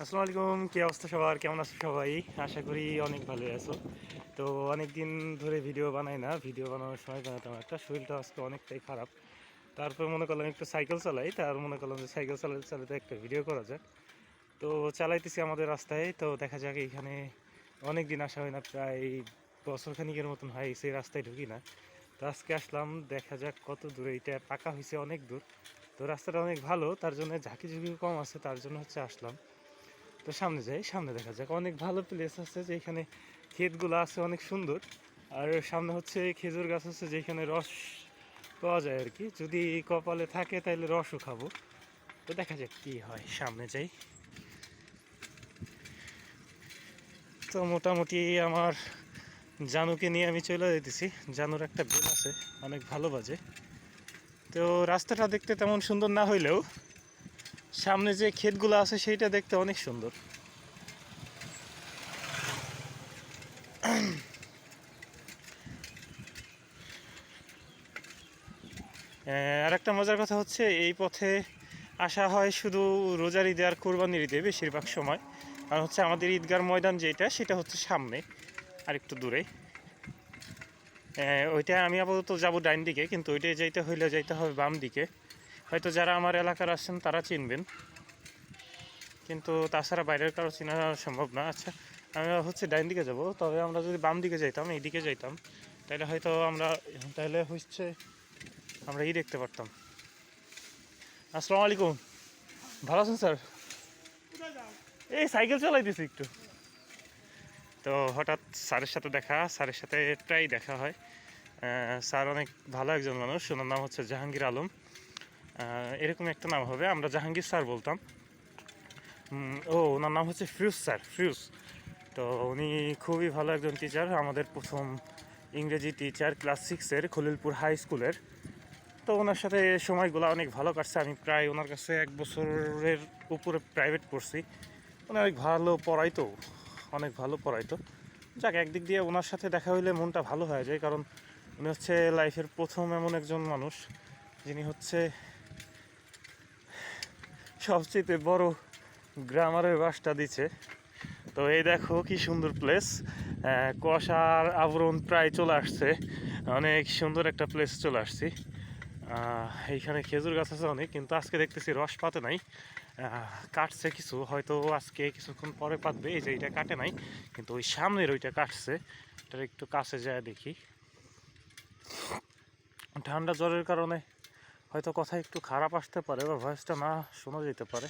আসসালামু আলাইকুম, কি অবস্থা সবার? কেমন আছো সবাই? আশা করি অনেক ভালোই আছো। তো অনেক দিন ধরে ভিডিও বানাই না, ভিডিও বানানোর সময় বানাতাম একটা, শরীরটা আজকে অনেকটাই খারাপ। তারপর মনে করলাম একটু সাইকেল চালাই, তার মনে করলাম যে সাইকেল চালাতে চালাতে একটা ভিডিও করা যাক। তো চালাইতেছি আমাদের রাস্তায়, তো দেখা যাক এইখানে অনেক দিন আসা হয় না, প্রায় বছরখানিকের মতন হয় সেই রাস্তায় ঢুকি না। তো আজকে আসলাম, দেখা যাক কত দূরে, এটা পাকা হয়েছে অনেক দূর। তো রাস্তাটা অনেক ভালো, তার জন্য ঝাঁকি ঝুঁকি কম আছে, তার জন্য আসলাম। তো সামনে যাই, সামনে দেখা যাক, অনেক ভালো প্লেস আছে, যেখানে ক্ষেতগুলো আছে অনেক সুন্দর। আর সামনে খেজুর গাছ আছে, যেখানে রস পাওয়া যায় আর কি, যদি কপালে থাকে তাহলে রসও খাবো। তো দেখা যাক কি হয়, সামনে যাই। তো মোটামুটি আমার জানুকে নিয়ে আমি চলে যেতেছি। জানুর একটা বেল আছে, অনেক ভালো বাজে। তো রাস্তাটা দেখতে তেমন সুন্দর না হইলেও সামনে যে ক্ষেতগুলো আছে সেইটা দেখতে অনেক সুন্দর। আর একটা মজার কথা হচ্ছে, এই পথে আসা হয় শুধু রোজার ঈদে আর কোরবানির ঈদে বেশিরভাগ সময়। কারণ আমাদের ঈদগার ময়দান যেটা, সেটা সামনে আর একটু দূরে। ওইটা আমি আপাতত যাবো ডাইন দিকে, কিন্তু ওইটাই যাইতে হইলে যাইতে হবে বাম দিকে। হয়তো যারা আমার এলাকার আসছেন তারা চিনবেন, কিন্তু তাছাড়া বাইরের কারো চেনা সম্ভব না। আচ্ছা, আমি ডাইন দিকে যাব, তবে আমরা যদি বাম দিকে যাইতাম, এইদিকে যাইতাম, তাহলে হয়তো আমরা দেখতে পারতাম। আসসালামু আলাইকুম, ভালো আছেন স্যার? এই সাইকেল চালাইতেছি একটু। তো হঠাৎ স্যারের সাথে দেখা, স্যারের সাথে প্রায় দেখা হয়। স্যার অনেক ভালো একজন মানুষ, ওনার নাম জাহাঙ্গীর আলম, এরকম একটা নাম হবে, আমরা জাহাঙ্গীর স্যার বলতাম। ওনার নাম ফিরোজ স্যার, ফিরোজ। তো উনি খুবই ভালো একজন টিচার, আমাদের প্রথম ইংরেজি টিচার, ক্লাস 6-এর খলিলপুর হাই স্কুলের। তো ওনার সাথে সময়গুলো অনেক ভালো কাটছে, আমি প্রায় ওনার কাছে 1 বছরের উপরে প্রাইভেট পড়ছি। উনি অনেক ভালো পড়াইতো, অনেক ভালো পড়াইতো। যাক, একদিক দিয়ে ওনার সাথে দেখা হইলে মনটা ভালো হয়ে যায়, কারণ উনি লাইফের প্রথম এমন একজন মানুষ যিনি সবচেয়ে বড় গ্রামারের বাসটা দিচ্ছে। তো এই দেখো কি সুন্দর প্লেস, কুয়াশার আবরণ প্রায় চলে আসছে, অনেক সুন্দর একটা প্লেস চলে আসছি। এইখানে খেজুর গাছ আছে অনেক, কিন্তু আজকে দেখতেছি রস পাতে নাই, কাটছে কিছু, হয়তো আজকে কিছুক্ষণ পরে পাতবে। এই যে এটা কাটে নাই, কিন্তু ওই সামনের ওইটা কাটছে। এটা একটু কাছে যায় দেখি। ঠান্ডা জ্বরের কারণে হয়তো কথা একটু খারাপ আসতে পারে, বা ভয়েসটা না শোনা যেতে পারে।